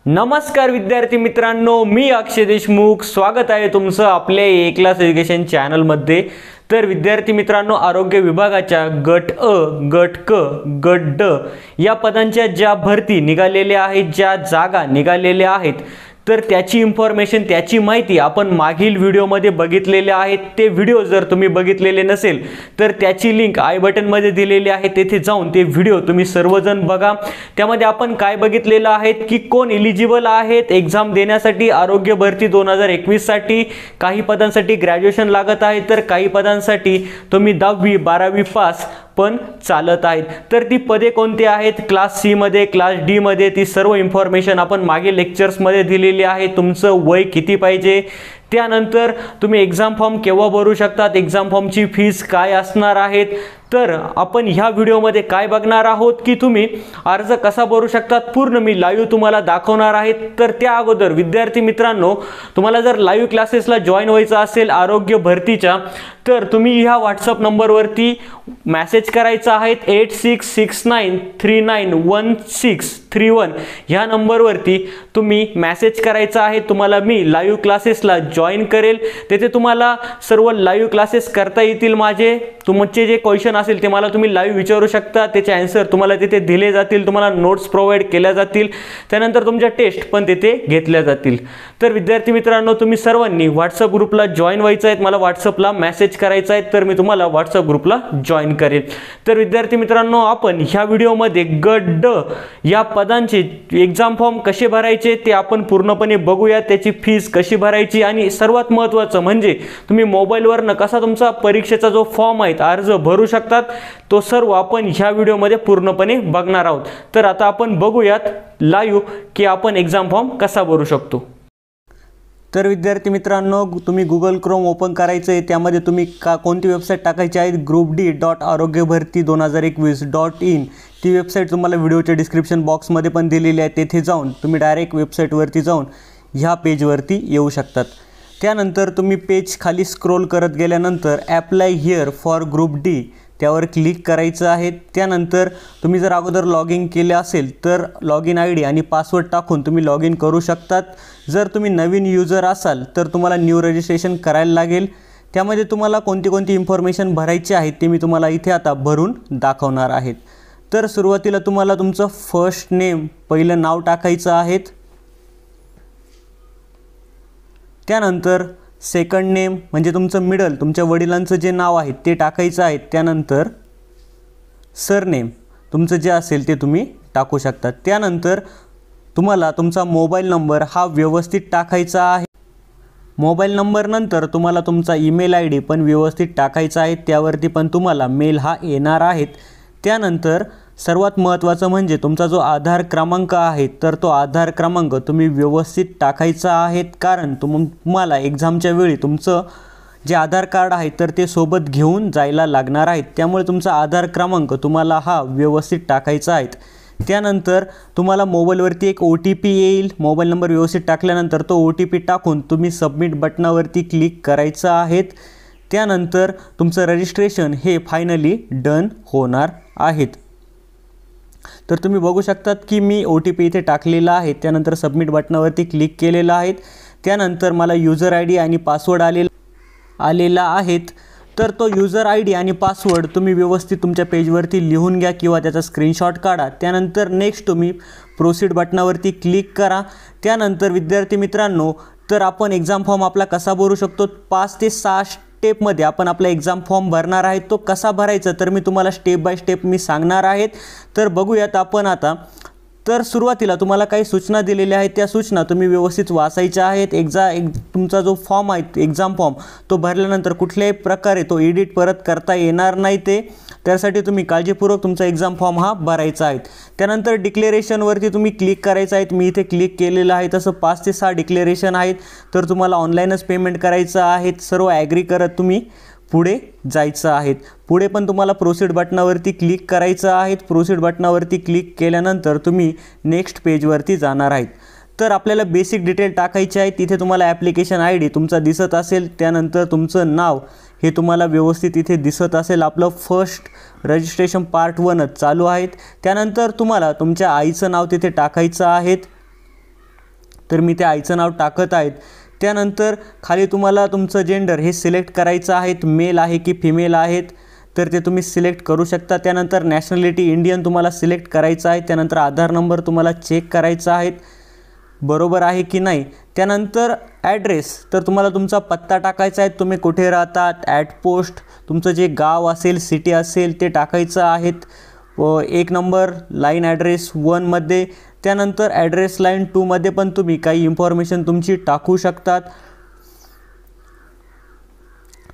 नमस्कार विद्यार्थी मित्रांनो, मी अक्षय देशमुख स्वागत आहे तुमचं आपल्या ए क्लास एज्युकेशन चॅनलमध्ये। तर विद्यार्थी मित्रांनो, आरोग्य विभागाच्या गट अ, गट क, गट ड या पदांच्या ज्या भरती निघालेल्या आहेत, ज्या जागा निघालेल्या आहेत, तर त्याची इन्फॉर्मेशन त्याची माहिती आपण मागील व्हिडिओमध्ये बघितलेले आहेत। ते व्हिडिओ जर तुम्ही बघितलेले नसेल तर त्याची लिंक आय बटन मध्ये दिलेली आहे, तेथे जाऊन ते व्हिडिओ तुम्ही सर्वजण बघा। त्यामध्ये आपण काय बघितलेलं आहे की कोण एलिजिबल आहेत एग्जाम देण्यासाठी आरोग्य भरती 2021 साठी। काही पदांसाठी ग्रॅज्युएशन लागत आहे, तर काही पदांसाठी तुम्ही 10वी 12वी पास पण चालत आहेत। तर ती पदे कोणती आहेत, क्लास सी मध्ये, क्लास डी मध्ये, ती सर्व इन्फॉर्मेशन आपण मागे लेक्चर्स मध्ये दिलेली आहे। तुमचं वय किती पाहिजे, त्यानंतर तुम्ही एग्जाम फॉर्म केव्हा भरू शकतात, एग्जाम फॉर्मची फीस काय असणार आहेत, तर आपण ह्या व्हिडिओमध्ये काय बघणार आहोत की तुम्ही अर्ज कसा भरू शकतात, पूर्ण मी लाईव्ह तुम्हाला दाखवणार आहे। तर त्या अगोदर विद्यार्थी मित्रांनो, तुम्हाला जर लाईव्ह क्लासेसला जॉईन व्हायचं असेल आरोग्य भरतीच्या, तर तुम्ही ह्या व्हॉट्सअप नंबरवरती मेसेज करायचा आहे 8669391631 ह्या नंबरवरती तुम्ही मेसेज करायचा आहे। तुम्हाला मी लाईव्ह क्लासेसला जॉईन करेल, तेथे तुम्हाला सर्व लाईव्ह क्लासेस करता येतील। माझे तुमचे जे क्वेश्चन असेल ते मला तुम्ही लाईव्ह विचारू शकता, त्याचे आन्सर तुम्हाला तिथे दिले जातील, तुम्हाला नोट्स प्रोव्हाइड केल्या जातील, त्यानंतर तुमच्या टेस्ट पण तिथे घेतल्या जातील। तर विद्यार्थी मित्रांनो, तुम्ही सर्वांनी व्हॉट्सअप ग्रुपला जॉईन व्हायचं आहे, मला व्हॉट्सअपला मेसेज करायचा आहे, तर मी तुम्हाला व्हॉट्सअप ग्रुपला जॉईन करेल। तर विद्यार्थी मित्रांनो, आपण ह्या व्हिडिओमध्ये गट ड या पदांचे एग्जाम फॉर्म कसे भरायचे ते आपण पूर्णपणे बघूया, त्याची फीस कशी भरायची, आणि सर्वात महत्त्वाचं म्हणजे तुम्ही मोबाईलवरनं कसा तुमचा परीक्षेचा जो फॉर्म आहे अर्ज भरू शकतात, तो सर्व आपण ह्या व्हिडिओमध्ये पूर्णपणे बघणार आहोत। तर आता आपण बघूयात लाईव्ह की आपण एग्जाम फॉर्म कसा भरू शकतो। तर विद्यार्थी मित्रांनो, तुम्ही गुगल क्रोम ओपन करायचं आहे, त्यामध्ये तुम्ही कोणती वेबसाईट टाकायची आहे, groupd.arogyaBharti2021.in ती वेबसाईट तुम्हाला व्हिडिओच्या डिस्क्रिप्शन बॉक्समध्ये पण दिलेली आहे। तेथे जाऊन तुम्ही डायरेक्ट वेबसाईटवरती जाऊन ह्या पेजवरती येऊ शकतात। त्यानंतर तुम्ही पेज खाली स्क्रोल करत गेल्यानंतर apply here for group D त्यावर क्लिक करायचं आहे। त्यानंतर तुम्ही जर अगोदर लॉग इन केले असेल तर लॉग इन आय डी आणि पासवर्ड टाकून तुम्ही लॉग इन करू शकतात। जर तुम्ही नवीन यूजर असाल तर तुम्हाला न्यू रजिस्ट्रेशन करायला लागेल। त्यामध्ये तुम्हाला कोणती इन्फॉर्मेशन भरायची आहे ते मी तुम्हाला इथे आता भरून दाखवणार आहे। तर सुरुवातीला तुम्हाला तुमचं फर्स्ट नेम, पहिलं नाव टाकायचं आहे, त्यानंतर सेकंड नेम म्हणजे तुमचं मिडल, तुमच्या वडिलांचं जे नाव आहे ते टाकायचं आहे, त्यानंतर सरनेम तुमचं जे असेल ते तुम्ही टाकू शकता। त्यानंतर तुम्हाला तुमचा मोबाईल नंबर हा व्यवस्थित टाकायचा आहे। मोबाईल नंबर नंतर तुम्हाला तुमचा ईमेल आय डी पण व्यवस्थित टाकायचा आहे, त्यावरती पण तुम्हाला मेल हा येणार आहे। त्यानंतर सर्वात महत्त्वाचं म्हणजे तुमचा जो आधार क्रमांक आहे, तर तो आधार क्रमांक तुम्ही व्यवस्थित टाकायचा आहे, कारण तुम्हाला एक्झामच्या वेळी तुमचं जे आधार कार्ड आहे तर ते सोबत घेऊन जायला लागणार आहे, त्यामुळे तुमचा आधार क्रमांक तुम्हाला हा व्यवस्थित टाकायचा आहे। त्यानंतर तुम्हाला मोबाईलवरती एक OTP येईल, मोबाईल नंबर व्यवस्थित टाकल्यानंतर तो OTP टाकून तुम्ही सबमिट बटनावरती क्लिक करायचं आहे। त्यानंतर तुमचं रजिस्ट्रेशन हे फायनली डन होणार आहेत। तर तुम्ही बघू शकतात की मी OTP इथे टाकलेला आहे, त्यानंतर सबमिट बटनावरती क्लिक केलेलं आहे। त्यानंतर मला यूजर आय डी आणि पासवर्ड आलेला आहे। तर तो यूजर आय डी आणि पासवर्ड तुम्ही व्यवस्थित तुमच्या पेजवरती लिहून घ्या किंवा त्याचा स्क्रीनशॉट काढा। त्यानंतर नेक्स्ट तुम्ही प्रोसीड बटनावरती क्लिक करा। त्यानंतर विद्यार्थी मित्रांनो, तर आपण एग्जाम फॉर्म आपला कसा भरू शकतो, 5 ते 6 स्टेपमध्ये आपण आपला एग्जाम फॉर्म भरणार आहे। तो कसा भरायचा तर मी तुम्हाला स्टेप बाय स्टेप मी सांगणार आहे। तर बघूयात आपण आता। तर सुरुवातीला तुम्हाला काही सूचना दिलेल्या आहेत, त्या सूचना तुम्ही व्यवस्थित वाचायच्या आहेत। तुमचा जो फॉर्म आहे एग्जाम फॉर्म तो भरल्यानंतर कुठल्याही प्रकारे तो एडिट परत करता येणार नाही, त्यासाठी तुम्ही काळजीपूर्वक तुमचा एग्जाम फॉर्म हा भरायचा आहे। त्यानंतर डिक्लेरेशनवरती तुम्ही क्लिक करायचं आहे, मी इथे क्लिक केलेलं आहे। तसं 5 ते 6 डिक्लेरेशन आहेत, तर तुम्हाला ऑनलाईनच पेमेंट करायचं आहे। सर्व ॲग्री करत तुम्ही पुढे जायचं आहे। पुढे पण तुम्हाला प्रोसीड बटनावरती क्लिक करायचं आहे। प्रोसीड बटनावरती क्लिक केल्यानंतर तुम्ही नेक्स्ट पेजवरती जाणार आहेत। तर आपल्याला बेसिक डिटेल टाकायचे आहे, तिथे तुम्हाला ॲप्लिकेशन आय डी तुमचा दिसत असेल, त्यानंतर तुमचं नाव हे तुम्हाला व्यवस्थित इथे दिसत असेल। आपलं फर्स्ट रजिस्ट्रेशन पार्ट 1 चालू आहे। त्यानंतर तुम्हाला तुमच्या आईचं नाव तिथे टाकायचं आहे। तर मी ते आईचं नाव टाकत आहेत. त्यानंतर खाली तुम्हाला तुमचं जेंडर हे सिलेक्ट करायचं आहे, मेल आहे की फिमेल आहेत तर ते तुम्ही सिलेक्ट करू शकता. त्यानंतर नॅशनॅलिटी इंडियन तुम्हाला सिलेक्ट करायचं आहे. त्यानंतर आधार नंबर तुम्हाला चेक करायचा आहे बरोबर आहे की नाही. त्यानंतर ॲड्रेस तर तुम्हाला तुमचा पत्ता टाकायचा आहे, तुम्ही कुठे राहतात, ॲट पोस्ट तुमचं जे गाव असेल सिटी असेल ते टाकायचं आहेत. 1 नंबर लाईन ॲड्रेस 1मध्ये. त्यानंतर ॲड्रेस लाईन 2मध्ये पण तुम्ही काही इन्फॉर्मेशन तुमची टाकू शकतात.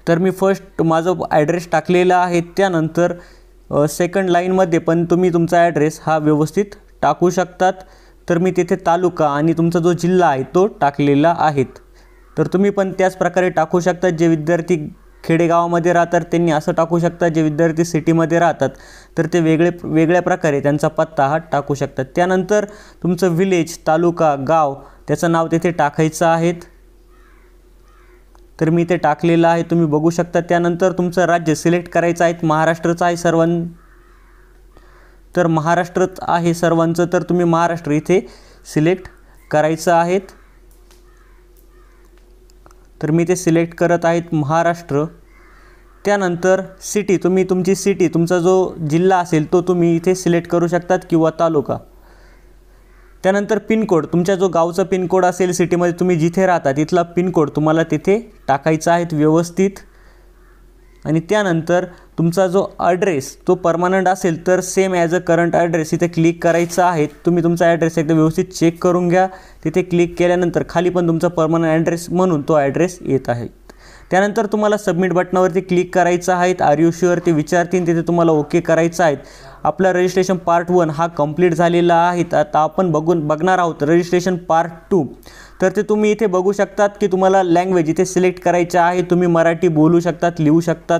तर मी फर्स्ट माझं ॲड्रेस टाकलेला आहे. त्यानंतर सेकंड लाईनमध्ये पण तुम्ही तुमचा ॲड्रेस हा व्यवस्थित टाकू शकतात. तर मी तिथे तालुका आणि तुमचा जो जिल्हा आहे तो टाकलेला आहेत. तर तुम्ही पण त्याच प्रकारे टाकू शकता. जे विद्यार्थी खेडेगावामध्ये राहतात त्यांनी असं टाकू शकतात, जे विद्यार्थी सिटीमध्ये राहतात तर ते वेगळ्या प्रकारे त्यांचा पत्ता हा टाकू शकतात. त्यानंतर तुमचं विलेज, तालुका, गाव त्याचं नाव तिथे टाकायचं आहेत. तर मी ते टाकलेलं आहे, तुम्ही बघू शकता. त्यानंतर तुमचं राज्य सिलेक्ट करायचं आहे. महाराष्ट्राचं आहे तर महाराष्ट्रात आहे सर्वांचं, तर तुम्ही महाराष्ट्र इथे सिलेक्ट करायचं आहेत. तर मी ते सिलेक्ट करत आहेत महाराष्ट्र. त्यानंतर सिटी, तुम्ही तुमची सिटी तुमचा जो जिल्हा असेल तो तुम्ही इथे सिलेक्ट करू शकतात किंवा तालुका. त्यानंतर पिनकोड, तुमच्या जो गावचा पिनकोड असेल सिटीमध्ये तुम्ही जिथे राहता तिथला पिनकोड तुम्हाला तिथे टाकायचा आहे व्यवस्थित. आणि त्यानंतर तुमचा जो ॲड्रेस तो परमनंट असेल तर same as a current address इथे क्लिक करायचं आहे. तुम्ही तुमचा ॲड्रेस एकदा व्यवस्थित चेक करून घ्या. तिथे क्लिक केल्यानंतर खाली पण तुमचा परमनंट ॲड्रेस म्हणून तो ॲड्रेस येत आहे. त्यानंतर तुम्हाला सबमिट बटनावरती क्लिक करायचं आहे. आर यू शुअर ते विचारतील, तिथे तुम्हाला ओके करायचं आहे. आपला रजिस्ट्रेशन पार्ट 1 हा कंप्लीट झालेला आहे. आता आपण बघणार आहोत रजिस्ट्रेशन पार्ट 2. तर ते तुम्ही इथे बघू शकतात की तुम्हाला लँग्वेज इथे सिलेक्ट करायचं आहे. तुम्ही मराठी बोलू शकतात, लिहू शकतात,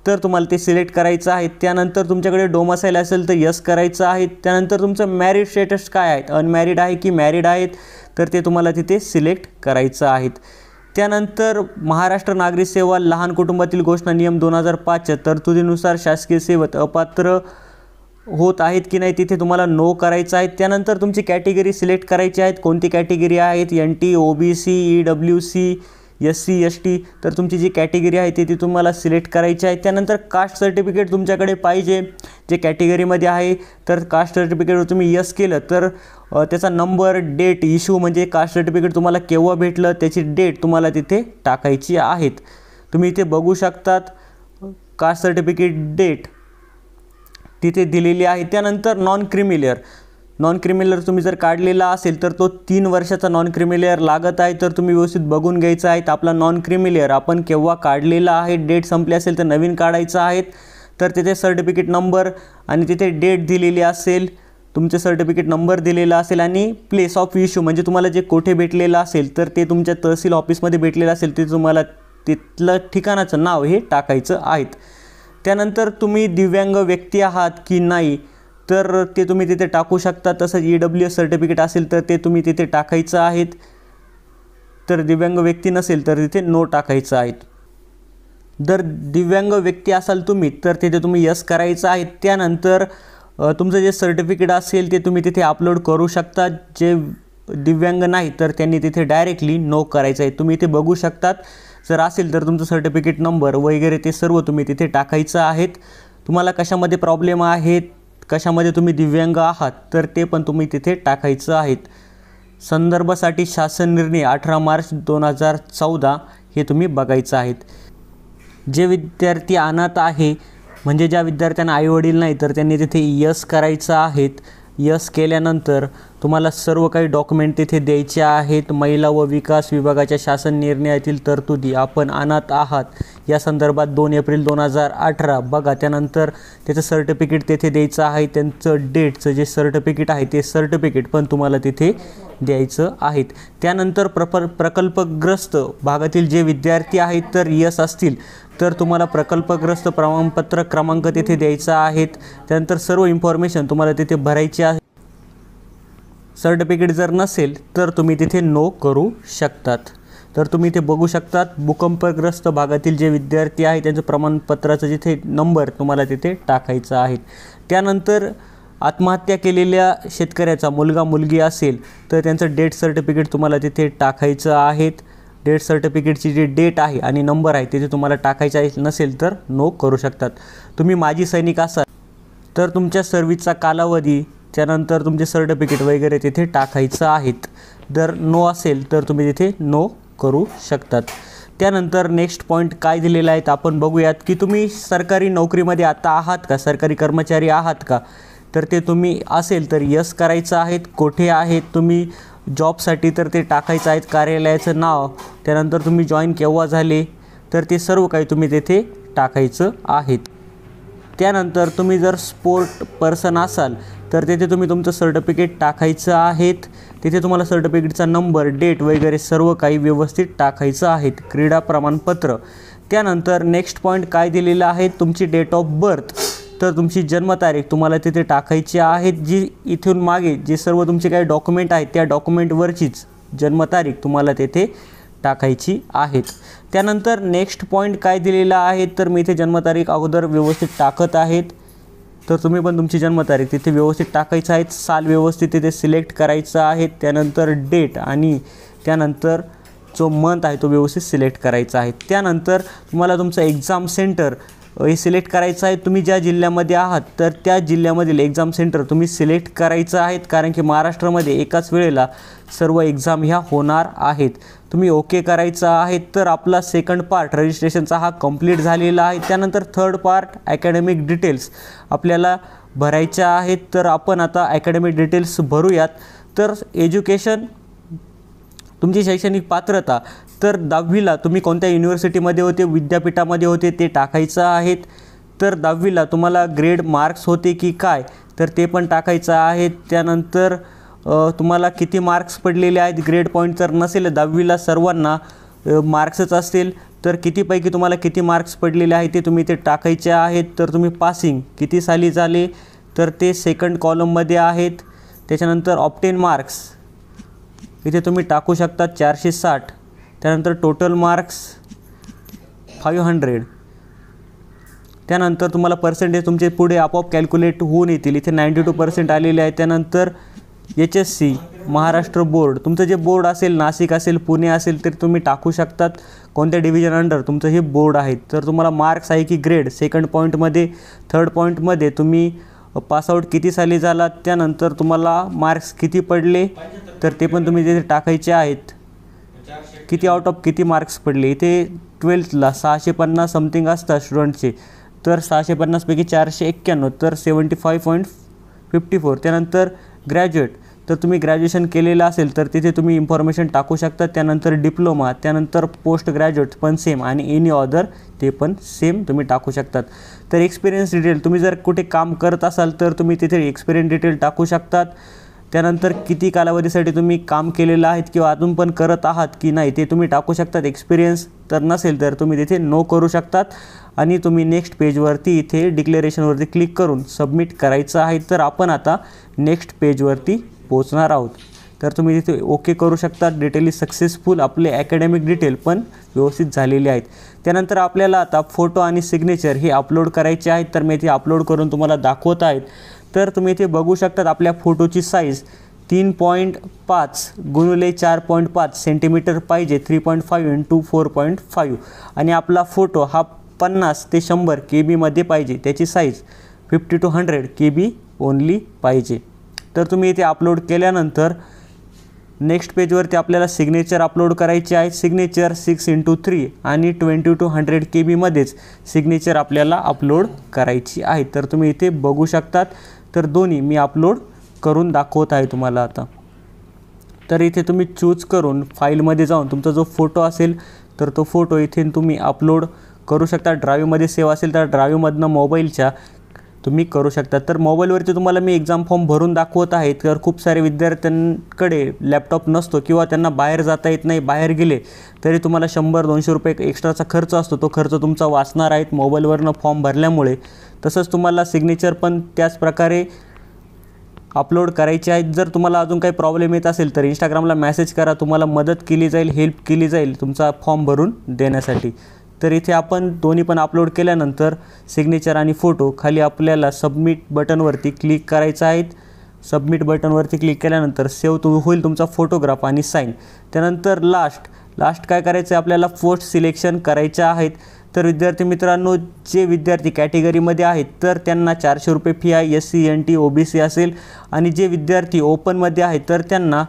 तर तुम्हाला ते सिलेक्ट करायचं आहे. त्यानंतर तुमच्याकडे डोमासाईल असेल तर यस करायचं आहे. त्यानंतर तुमचं मॅरिड स्टेटस काय आहे, अनमॅरिड आहे की मॅरिड आहेत, तर ते तुम्हाला तिथे सिलेक्ट करायचं आहे. त्यानंतर महाराष्ट्र नागरी सेवा लहान कुटुंबातील घोषणा नियम 2005च्या तरतुदीनुसार शासकीय सेवेत अपात्र होत आहेत की नाही तिथे तुम्हाला नो करायचं आहे. त्यानंतर तुमची कॅटेगरी सिलेक्ट करायची आहेत. कोणती कॅटेगरी आहेत, NT, OBC, EWC, SC, ST, तर तुमची जी कॅटेगरी आहे ती तुम्हाला सिलेक्ट करायची आहे. त्यानंतर कास्ट सर्टिफिकेट तुमच्याकडे पाहिजे जे कॅटेगरीमध्ये आहे. तर कास्ट सर्टिफिकेटवर तुम्ही यस केलं तर त्याचा नंबर, डेट, इश्यू म्हणजे कास्ट सर्टिफिकेट तुम्हाला केव्हा भेटलं त्याची डेट तुम्हाला तिथे टाकायची आहेत. तुम्ही इथे बघू शकतात कास्ट सर्टिफिकेट डेट तिथे दिलेली आहे. त्यानंतर नॉन क्रिमिलियर तुम्ही जर काढलेला असेल तर तो 3 वर्षाचा नॉन क्रिमिलियर लागत आहे. तर तुम्ही व्यवस्थित बघून घ्यायचं आहे. आपला नॉन क्रिमिलियर आपण केव्हा काढलेला आहे, डेट संपली असेल तर नवीन काढायचं आहे. तर तिथे सर्टिफिकेट नंबर आणि तिथे डेट दिलेली असेल, तुमचे सर्टिफिकेट नंबर दिलेला असेल आणि प्लेस ऑफ इश्यू म्हणजे तुम्हाला जे कोठे भेटलेलं असेल तर ते तुमच्या तहसील ऑफिसमध्ये भेटलेलं असेल ते तुम्हाला तिथलं ठिकाणाचं नाव हे टाकायचं आहे. त्यानंतर तुम्ही दिव्यांग व्यक्ती आहात की नाही तर ते तुम्ही तिथे टाकू शकता. तसंच EWS सर्टिफिकेट असेल तर ते तुम्ही तिथे टाकायचं आहेत. तर दिव्यांग व्यक्ती नसेल तर तिथे नो टाकायचं आहे. जर दिव्यांग व्यक्ती असाल तुम्ही तर तिथे तुम्ही यस करायचं आहे. त्यानंतर तुमचं जे सर्टिफिकेट असेल ते तुम्ही तिथे अपलोड करू शकता. जे दिव्यांग नाही तर त्यांनी तिथे डायरेक्टली नो करायचं आहे. तुम्ही इथे बघू शकतात जर असेल तर तुमचं सर्टिफिकेट नंबर वगैरे ते सर्व तुम्ही तिथे टाकायचं आहेत. तुम्हाला कशामध्ये प्रॉब्लेम आहेत, कशामध्ये तुम्ही दिव्यांग आहात तर ते पण तुम्ही तिथे टाकायचं आहेत. संदर्भासाठी शासन निर्णय 18 मार्च 2014 हे तुम्ही बघायचं आहेत. जे विद्यार्थी अनाथ आहे म्हणजे ज्या विद्यार्थ्यांना आईवडील नाही तर त्यांनी तिथे यस करायचं आहेत. यस केल्यानंतर तुम्हाला सर्व काही डॉक्युमेंट तिथे द्यायचे आहेत. महिला व विकास विभागाच्या शासन निर्णयातील तरतुदी, आपण अनाथ आहात या संदर्भात 2 एप्रिल 2018 बघा. त्यानंतर त्याचं सर्टिफिकेट तिथे द्यायचं आहे. त्यांचं डेटचं जे सर्टिफिकेट आहे ते सर्टिफिकेट पण तुम्हाला तिथे द्यायचं आहेत. त्यानंतर प्रकल्पग्रस्त भागातील जे विद्यार्थी आहेत तर यस असतील तर तुम्हाला प्रकल्पग्रस्त प्रमाणपत्र क्रमांक तिथे द्यायचा आहेत. त्यानंतर सर्व इन्फॉर्मेशन तुम्हाला तिथे भरायची आहे. सर्टिफिकेट जर नसेल तर तुम्ही तिथे नो करू शकतात. तर तुम्ही इथे बघू शकतात भूकंपग्रस्त भागातील जे विद्यार्थी आहेत त्यांचं प्रमाणपत्राचं जिथे नंबर तुम्हाला तिथे टाकायचा आहे. त्यानंतर आत्महत्या केलेल्या शेतकऱ्याचा मुलगा मुलगी असेल तर त्यांचं डेथ सर्टिफिकेट तुम्हाला तिथे टाकायचं आहेत. डेथ सर्टिफिकेटची जी डेट आहे आणि नंबर आहे तिथे तुम्हाला टाकायचं आहे. नसेल तर नो करू शकतात. तुम्ही माजी सैनिक असाल तर तुमच्या सर्व्हिसचा कालावधी त्यानंतर तुमचे सर्टिफिकेट वगैरे तिथे टाकायचं आहेत. जर नो असेल तर तुम्ही तिथे नो करू शकतात. त्यानंतर नेक्स्ट पॉईंट काय दिलेला आहे आपण बघूयात की तुम्ही सरकारी नोकरीमध्ये आता आहात का, सरकारी कर्मचारी आहात का. तर ते तुम्ही असेल तर यस करायचं आहेत. कोठे आहेत तुम्ही जॉबसाठी तर ते टाकायचं आहेत, कार्यालयाचं नाव, त्यानंतर तुम्ही जॉईन केव्हा झाले तर ते सर्व काही तुम्ही तेथे टाकायचं आहेत. त्यानंतर तुम्ही जर स्पोर्ट पर्सन असाल तर तेथे तुम्ही तुमचं सर्टिफिकेट टाकायचं आहेत. तिथे तुम्हाला सर्टिफिकेटचा नंबर, डेट वगैरे सर्व काही व्यवस्थित टाकायचं आहेत. क्रीडा प्रमाणपत्र. त्यानंतर नेक्स्ट पॉईंट काय दिलेलं आहे, तुमची डेट ऑफ बर्थ, तर तुमची जन्मतारीख तुम्हाला तिथे टाकायची आहेत. जी इथून मागे जे सर्व तुमचे काही डॉक्युमेंट आहेत त्या डॉक्युमेंटवरचीच जन्मतारीख तुम्हाला तेथे टाकायची आहेत. त्यानंतर नेक्स्ट पॉईंट काय दिलेला आहे तर मी इथे जन्मतारीख अगोदर व्यवस्थित टाकत आहेत. तर तुम्ही पण तुमची जन्मतारीख तिथे व्यवस्थित टाकायचं आहे. साल व्यवस्थित तिथे सिलेक्ट करायचं आहे. त्यानंतर डेट आणि त्यानंतर जो मंथ आहे तो व्यवस्थित सिलेक्ट करायचा आहे. त्यानंतर तुम्हाला तुमचं एक्झाम सेंटर हे सिलेक्ट करायचं आहे. तुम्ही ज्या जिल्ह्यामध्ये आहात तर त्या जिल्ह्यामधील एक्झाम सेंटर तुम्ही सिलेक्ट करायचं आहेत. कारण की महाराष्ट्रामध्ये एकाच वेळेला सर्व एक्झाम ह्या होणार आहेत. तुम्ही ओके करायचं आहे. तर आपला सेकंड पार्ट रजिस्ट्रेशनचा हा कंप्लीट झालेला आहे. त्यानंतर थर्ड पार्ट अकॅडमिक डिटेल्स आपल्याला भरायच्या आहेत. तर आपण आता अकॅडमिक डिटेल्स भरूयात. तर एज्युकेशन, तुमची शैक्षणिक पात्रता, तर 10वीला तुम्ही कोणत्या युनिव्हर्सिटीमध्ये होते, विद्यापीठामध्ये होते ते टाकायचं आहेत. तर 10वीला तुम्हाला ग्रेड मार्क्स होते की काय तर ते पण टाकायचं आहेत. त्यानंतर तुम्हाला किती मार्क्स पडलेले आहेत, ग्रेड पॉईंट जर नसेल 10वीला सर्वांना मार्क्सच असतील तर कितीपैकी तुम्हाला किती मार्क्स पडलेले आहेत ते तुम्ही ते टाकायचे आहेत. तर तुम्ही पासिंग किती साली झाले तर ते सेकंड कॉलममध्ये आहेत. त्याच्यानंतर ऑप्टेन मार्क्स इथे तुम्ही टाकू शकता 460. त्यानंतर टोटल मार्क्स 500. त्यानंतर तुम्हाला पर्सेंटेज तुमचे पुढे आपोआप कॅल्क्युलेट होऊन येतील. इथे 92% आलेले आहे. त्यानंतर HSC महाराष्ट्र बोर्ड, तुमचं जे बोर्ड असेल, नाशिक असेल, पुणे असेल तर तुम्ही टाकू शकतात कोणत्या डिव्हिजन अंडर तुमचं हे बोर्ड आहे. तर तुम्हाला मार्क्स आहे की ग्रेड, सेकंड पॉईंटमध्ये, थर्ड पॉईंटमध्ये तुम्ही पासआउट किती साली झाला, त्यानंतर तुम्हाला मार्क्स किती पडले तर ते पण तुम्ही तिथे टाकायचे आहेत. किती आउट ऑफ किती मार्क्स पडले. इथे 12thला 650 समथिंग असतात स्टुडंटचे, तर 650पैकी 491 तर 75.54. त्यानंतर ग्रॅज्युएट, तर तुम्ही ग्रॅज्युएशन केलेलं असेल तर तिथे तुम्ही इन्फॉर्मेशन टाकू शकता. त्यानंतर डिप्लोमा, त्यानंतर पोस्ट ग्रॅज्युएट पण सेम आणि एनी अदर ते पण सेम तुम्ही टाकू शकतात. तर एक्सपिरियन्स डिटेल, तुम्ही जर कुठे काम करत असाल तर तुम्ही तिथे एक्सपिरियन्स डिटेल टाकू शकतात. त्यानंतर किती कालावधीसाठी तुम्ही काम केलेलं आहेत किंवा अजून पण करत आहात की नाही ते तुम्ही टाकू शकतात. एक्सपिरियन्स तर नसेल तर तुम्ही तिथे नो करू शकतात. आणि तुम्ही नेक्स्ट पेजवरती इथे डिक्लेरेशनवरती क्लिक करून सबमिट करायचं आहे. तर आपण आता नेक्स्ट पेजवरती पोहोचणार आहोत. तर तुम्ही तिथे ओके करू शकता. Detail is successful. आपले अकॅडमिक डिटेल पण व्यवस्थित झालेले आहेत. त्यानंतर आपल्याला आता फोटो आणि सिग्नेचर हे अपलोड करायचे आहेत. तर मी इथे अपलोड करून तुम्हाला दाखवत आहेत. तर तुम्ही इथे बघू शकतात आपल्या फोटोची साईज 3.5 गुणिले 4.5 सेंटीमीटर पाहिजे. 3.5 × 4.5 आणि आपला फोटो हा 50 ते 100 KB पाहिजे. त्याची साईज 50 to 100 KB ओनली पाहिजे. तर तुम्ही इथे अपलोड केल्यानंतर नेक्स्ट पेजवरती आपल्याला सिग्नेचर अपलोड करायचे आहे. सिग्नेचर 6x3 आणि 20 to 100 KB सिग्नेचर आपल्याला अपलोड करायची आहे. तर तुम्ही इथे बघू शकतात. तर दोन्ही मी अपलोड करून दाखवत आहे तुम्हाला आता. तर इथे तुम्ही चूज करून फाईलमध्ये जाऊन तुमचा जो फोटो असेल तर तो फोटो इथे तुम्ही अपलोड करू शकता. ड्राईव्हमध्ये सेव्ह असेल तर ड्राईव्हमधनं मोबाईलच्या तुम्ही करू शकता. तर मोबाईलवरती तुम्हाला मी एक्झाम फॉर्म भरून दाखवत आहे. तर खूप सारे विद्यार्थ्यांकडे लॅपटॉप नसतो किंवा त्यांना बाहेर जाता येत नाही. बाहेर गेले तरी तुम्हाला 100-200 रुपये एक्स्ट्राचा खर्च असतो. तो खर्च तुमचा वाचणार आहे मोबाईलवरनं फॉर्म भरल्यामुळे. तसंच तुम्हाला सिग्नेचर पण त्याच प्रकारे अपलोड करायचे आहेत. जर तुम्हाला अजून काही प्रॉब्लेम येत असेल तर इंस्टाग्रामला मेसेज करा. तुम्हाला मदत केली जाईल, हेल्प केली जाईल तुमचा फॉर्म भरून देण्यासाठी. तर इथे आपण दोन्ही पण अपलोड केल्यानंतर सिग्नेचर आणि फोटो खाली आपल्याला सबमिट बटनवरती क्लिक करायचं आहे. सबमिट बटनवरती क्लिक केल्यानंतर सेव्ह होईल तुमचा फोटोग्राफ आणि साईन. त्यानंतर लास्ट काय करायचं आहे, आपल्याला पोस्ट सिलेक्शन करायचे आहेत. तर विद्यार्थी मित्रांनो, जे विद्यार्थी कॅटेगरीमध्ये आहेत तर त्यांना 400 रुपये फी आहे. SC NT OBC असेल आणि जे विद्यार्थी ओपनमध्ये आहेत तर त्यांना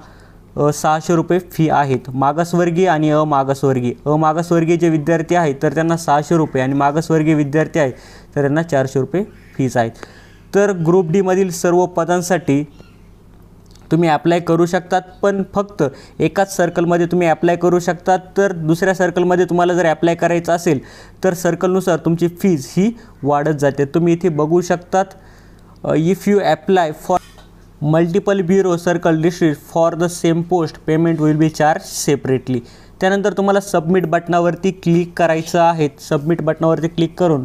600 रुपये फी आहेत. मागासवर्गीय आणि अमागासवर्गीय जे विद्यार्थी आहेत तर त्यांना 600 रुपये आणि मागासवर्गीय विद्यार्थी आहेत तर त्यांना 400 रुपये फीज आहेत. तर ग्रुप डी मधील सर्व पदांसाठी तुम्ही ॲप्लाय करू शकतात, पण फक्त एकाच सर्कलमध्ये तुम्ही ॲप्लाय करू शकतात. तर दुसऱ्या सर्कलमध्ये तुम्हाला जर ॲप्लाय करायचं असेल तर सर्कलनुसार तुमची फीज ही वाढत जाते. तुम्ही इथे बघू शकतात, if you apply for multiple bureau circle district for the same post payment will be charge separately. त्यानंतर तुम्हाला सबमिट बटनावरती क्लिक करायचं आहे. सबमिट बटनावरती क्लिक करून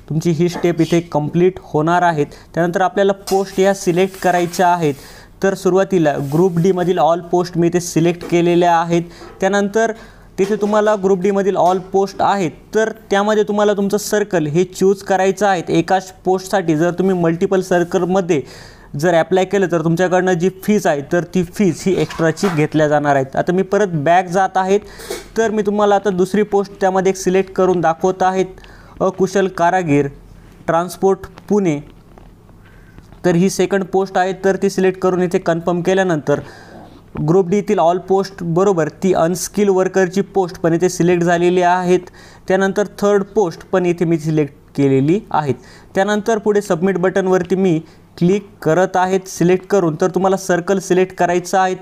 तुमची ही स्टेप इथे कंप्लीट होणार आहेत. त्यानंतर आपल्याला पोस्ट ह्या सिलेक्ट करायच्या आहेत. तर सुरुवातीला ग्रुप डी मधील ऑल पोस्ट मी इथे सिलेक्ट केलेल्या आहेत. त्यानंतर तिथे तुम्हाला ग्रुप डी मधील ऑल पोस्ट आहेत तर त्यामध्ये तुम्हाला तुमचं सर्कल हे चूज करायचं आहे. एकाच पोस्टसाठी जर तुम्ही मल्टिपल सर्कलमध्ये जर ॲप्लाय केलं तर तुमच्याकडनं जी फीज आहे तर ती फीज ही एक्स्ट्राची घेतल्या जाणार आहेत. आता मी परत बॅक जात आहेत. तर मी तुम्हाला आता दुसरी पोस्ट त्यामध्ये एक सिलेक्ट करून दाखवत आहेत. अकुशल कारागीर ट्रान्सपोर्ट पुणे. तर ही सेकंड पोस्ट आहे तर ती सिलेक्ट करून इथे कन्फर्म केल्यानंतर ग्रुप डीतील ऑल पोस्ट बरोबर ती अनस्किल वर्करची पोस्ट पण इथे सिलेक्ट झालेली आहेत. त्यानंतर थर्ड पोस्ट पण इथे मी सिलेक्ट केलेली आहेत. त्यानंतर पुढे सबमिट बटनवरती मी क्लिक करत आहेत सिलेक्ट करून. तर तुम्हाला सर्कल सिलेक्ट करायचं आहे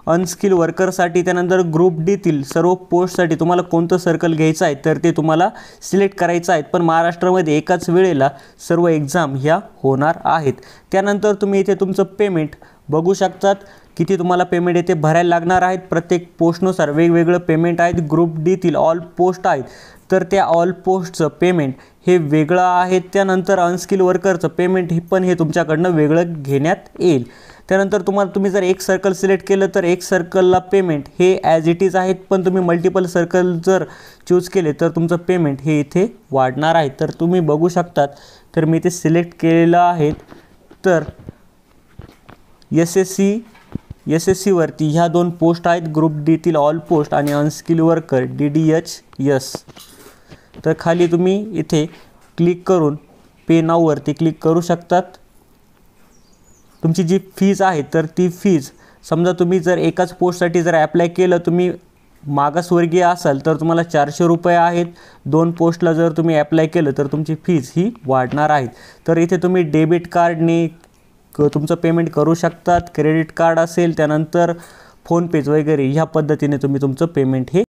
अनस्किल वर्करसाठी. त्यानंतर ग्रुप डीतील सर्व पोस्टसाठी तुम्हाला कोणतं सर्कल घ्यायचं आहे तर ते तुम्हाला सिलेक्ट करायचं आहे. पण महाराष्ट्रामध्ये एकाच वेळेला सर्व एक्झाम ह्या होणार आहेत. त्यानंतर तुम्ही इथे तुमचं पेमेंट बघू शकतात, किती तुम्हाला पेमेंट येथे भरायला लागणार आहेत. प्रत्येक पोस्टनुसार वेगवेगळं पेमेंट आहेत. ग्रुप डीतील ऑल पोस्ट आहेत तर त्या ऑल पोस्टचं पेमेंट हे वेगळं आहे. त्यानंतर अनस्किल वर्करचं पेमेंट हे तुमच्याकडनं वेगळं घेण्यात येईल. त्यानंतर तुम्ही जर एक सर्कल सिलेक्ट केलं तर एक सर्कलला पेमेंट हे ॲज इट इज आहेत, पण तुम्ही मल्टिपल सर्कल जर चूज केले तर तुमचं पेमेंट हे इथे वाढणार आहे. तर तुम्ही बघू शकतात, तर मी इथे सिलेक्ट केलेलं आहे. तर SSC वरती ह्या दोन पोस्ट आहेत, ग्रुप डीतील ऑल पोस्ट आणि अनस्किल वर्कर DDHS. तर खाली तुम्ही इथे क्लिक करून पे नाववरती क्लिक करू शकतात. तुमची जी फीज आहे तर ती फीज समजा तुम्ही जर एकाच पोस्टसाठी जर ॲप्लाय केलं, तुम्ही मागासवर्गीय असाल तर तुम्हाला 400 रुपये आहेत. 2 पोस्टला जर तुम्ही ॲप्लाय केलं तर तुमची फीज ही वाढणार आहे. तर इथे तुम्ही डेबिट कार्डने तुमचं पेमेंट करू शकतात. क्रेडिट कार्ड असेल त्यानंतर फोनपे वगैरे ह्या पद्धतीने तुम्ही तुमचं पेमेंट हे